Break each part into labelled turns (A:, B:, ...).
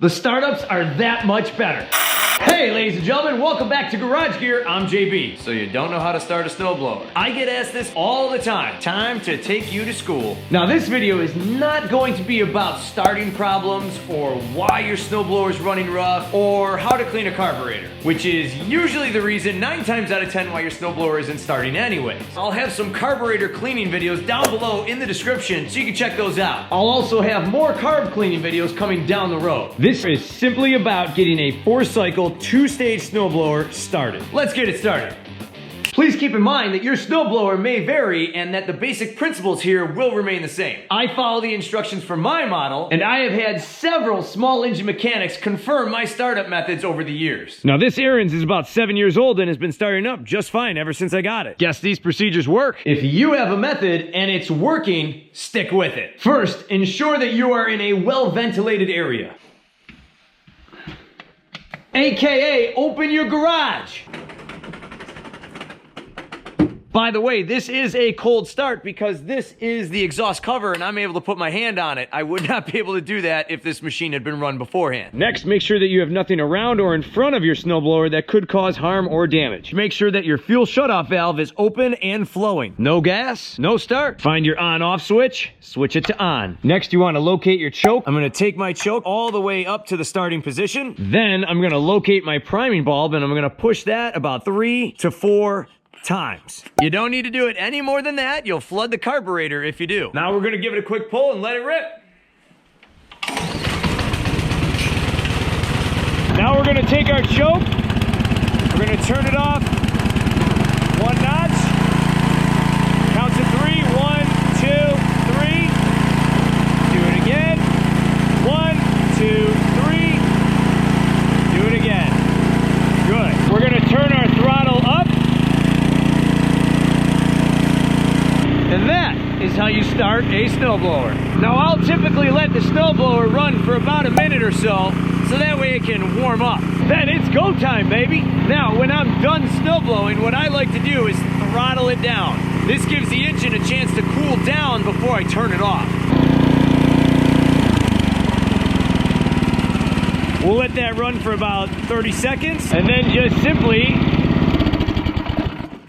A: The startups are that much better. Hey, ladies and gentlemen, welcome back to Garage Gear. I'm JB. So you don't know how to start a snowblower? I get asked this all the time. Time to take you to school. Now, this video is not going to be about starting problems or why your snowblower is running rough or how to clean a carburetor, which is usually the reason 9 times out of 10 why your snowblower isn't starting anyways. I'll have some carburetor cleaning videos down below in the description so you can check those out. I'll also have more carb cleaning videos coming down the road. This is simply about getting a 4-cycle 2-stage snowblower started. Let's get it started. Please keep in mind that your snowblower may vary and that the basic principles here will remain the same. I follow the instructions for my model, and I have had several small engine mechanics confirm my startup methods over the years. Now this Aaron's is about 7 years old and has been starting up just fine ever since I got it. Guess these procedures work? If you have a method and it's working, stick with it. First, ensure that you are in a well-ventilated area. AKA, open your garage. By the way, this is a cold start because this is the exhaust cover and I'm able to put my hand on it. I would not be able to do that if this machine had been run beforehand. Next, make sure that you have nothing around or in front of your snowblower that could cause harm or damage. Make sure that your fuel shutoff valve is open and flowing. No gas, no start. Find your on-off switch, switch it to on. Next, you want to locate your choke. I'm going to take my choke all the way up to the starting position. Then I'm going to locate my priming bulb and I'm going to push that about 3 to 4 times. You don't need to do it any more than that. You'll flood the carburetor if you do. Now we're gonna give it a quick pull and let it rip. Now we're gonna take our choke. We're gonna turn it off 1 notch. Count to 3. 1, 2, 3. Do it again. 1, 2, 3. Do it again. Good. We're gonna turn our throttle up. And that is how you start a snowblower. Now I'll typically let the snowblower run for about a minute or so that way it can warm up. Then it's go time, baby. Now when I'm done snowblowing, what I like to do is throttle it down. This gives the engine a chance to cool down before I turn it off. We'll let that run for about 30 seconds and then just simply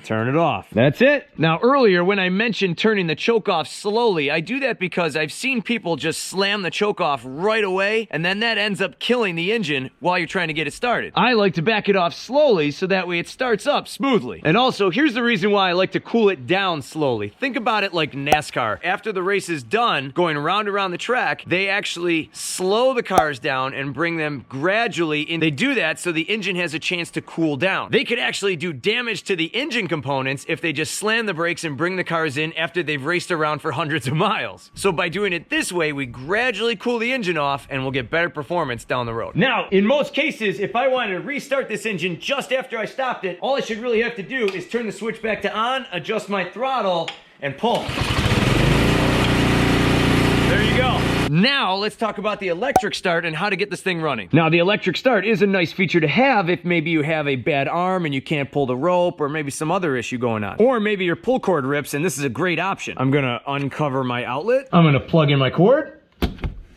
A: turn it off. That's it. Now earlier when I mentioned turning the choke off slowly, I do that because I've seen people just slam the choke off right away and then that ends up killing the engine while you're trying to get it started. I like to back it off slowly so that way it starts up smoothly. And also here's the reason why I like to cool it down slowly. Think about it like NASCAR. After the race is done, going around the track, they actually slow the cars down and bring them gradually in. They do that so the engine has a chance to cool down. They could actually do damage to the engine components if they just slam the brakes and bring the cars in after they've raced around for hundreds of miles. So by doing it this way, we gradually cool the engine off and we'll get better performance down the road. Now, in most cases, if I wanted to restart this engine just after I stopped it, all I should really have to do is turn the switch back to on, adjust my throttle, and pull. There you go. Now, let's talk about the electric start and how to get this thing running. Now, the electric start is a nice feature to have if maybe you have a bad arm and you can't pull the rope or maybe some other issue going on. Or maybe your pull cord rips and this is a great option. I'm gonna uncover my outlet. I'm gonna plug in my cord.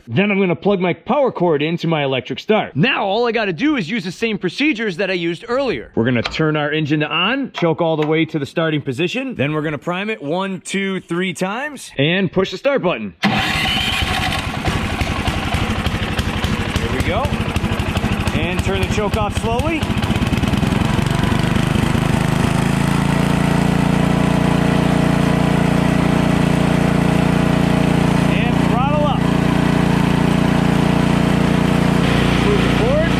A: Then I'm gonna plug my power cord into my electric start. Now, all I gotta do is use the same procedures that I used earlier. We're gonna turn our engine to on, choke all the way to the starting position. Then we're gonna prime it 1, 2, 3 times and push the start button. Go and turn the choke off slowly. And throttle up. Moving forward.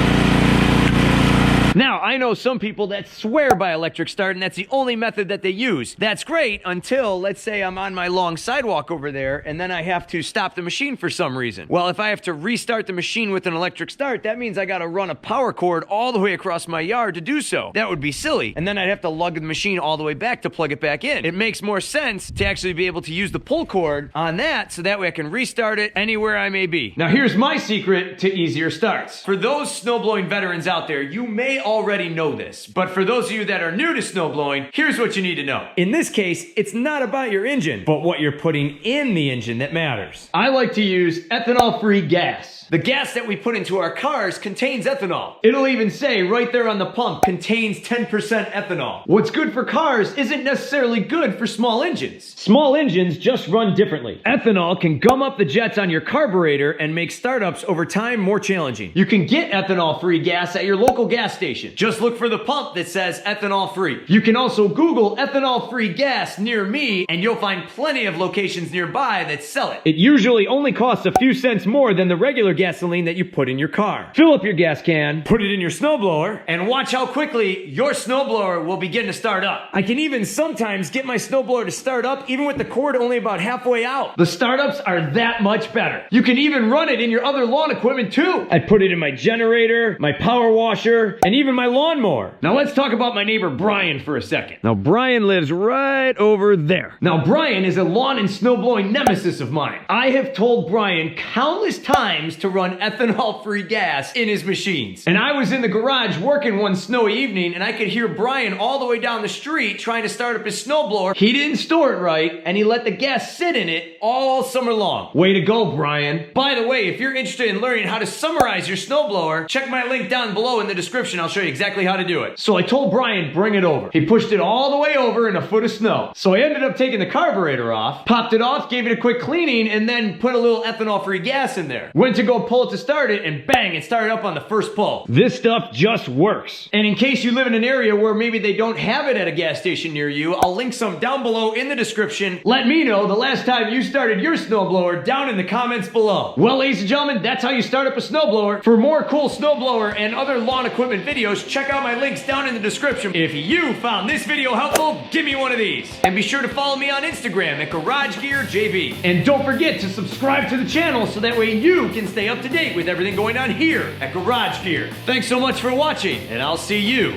A: Now, I know some people that swear by electric start and that's the only method that they use. That's great until, let's say I'm on my long sidewalk over there and then I have to stop the machine for some reason. Well, if I have to restart the machine with an electric start, that means I gotta run a power cord all the way across my yard to do so. That would be silly. And then I'd have to lug the machine all the way back to plug it back in. It makes more sense to actually be able to use the pull cord on that so that way I can restart it anywhere I may be. Now here's my secret to easier starts. For those snowblowing veterans out there, you may already know this, but for those of you that are new to snowblowing, here's what you need to know. In this case, it's not about your engine, but what you're putting in the engine that matters. I like to use ethanol-free gas. The gas that we put into our cars contains ethanol. It'll even say right there on the pump, contains 10% ethanol. What's good for cars isn't necessarily good for small engines. Small engines just run differently. Ethanol can gum up the jets on your carburetor and make startups over time more challenging. You can get ethanol-free gas at your local gas station. Just look for the pump that says ethanol-free. You can also Google ethanol-free gas near me and you'll find plenty of locations nearby that sell it. It usually only costs a few cents more than the regular gasoline that you put in your car. Fill up your gas can, put it in your snowblower, and watch how quickly your snowblower will begin to start up. I can even sometimes get my snowblower to start up even with the cord only about halfway out. The startups are that much better. You can even run it in your other lawn equipment too. I put it in my generator, my power washer, and even my lawnmower. Now let's talk about my neighbor Brian for a second. Now Brian lives right over there. Now Brian is a lawn and snowblowing nemesis of mine. I have told Brian countless times to run ethanol-free gas in his machines. And I was in the garage working one snowy evening and I could hear Brian all the way down the street trying to start up his snowblower. He didn't store it right and he let the gas sit in it all summer long. Way to go, Brian. By the way, if you're interested in learning how to summarize your snowblower, check my link down below in the description. I'll show you exactly how to do it. So I told Brian, bring it over. He pushed it all the way over in a foot of snow. So I ended up taking the carburetor off, popped it off, gave it a quick cleaning, and then put a little ethanol-free gas in there. Went to go pull it to start it, and bang, it started up on the first pull. This stuff just works. And in case you live in an area where maybe they don't have it at a gas station near you, I'll link some down below in the description. Let me know the last time you started your snowblower down in the comments below. Well, ladies and gentlemen, that's how you start up a snowblower. For more cool snowblower and other lawn equipment videos, check out my links down in the description. If you found this video helpful, give me one of these. And be sure to follow me on Instagram at garagegearjb. And don't forget to subscribe to the channel so that way you can stay up to date with everything going on here at Garage Gear. Thanks so much for watching, and I'll see you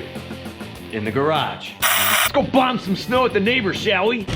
A: in the garage. Let's go bomb some snow at the neighbors, shall we?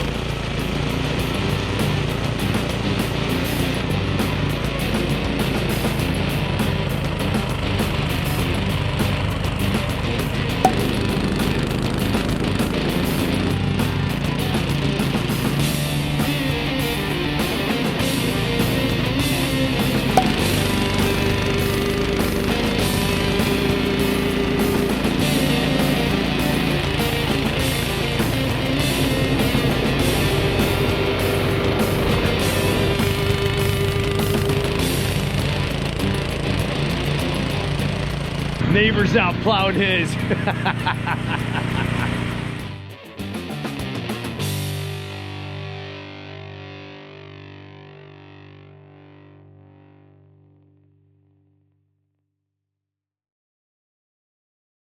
A: Neighbor's out plowing his.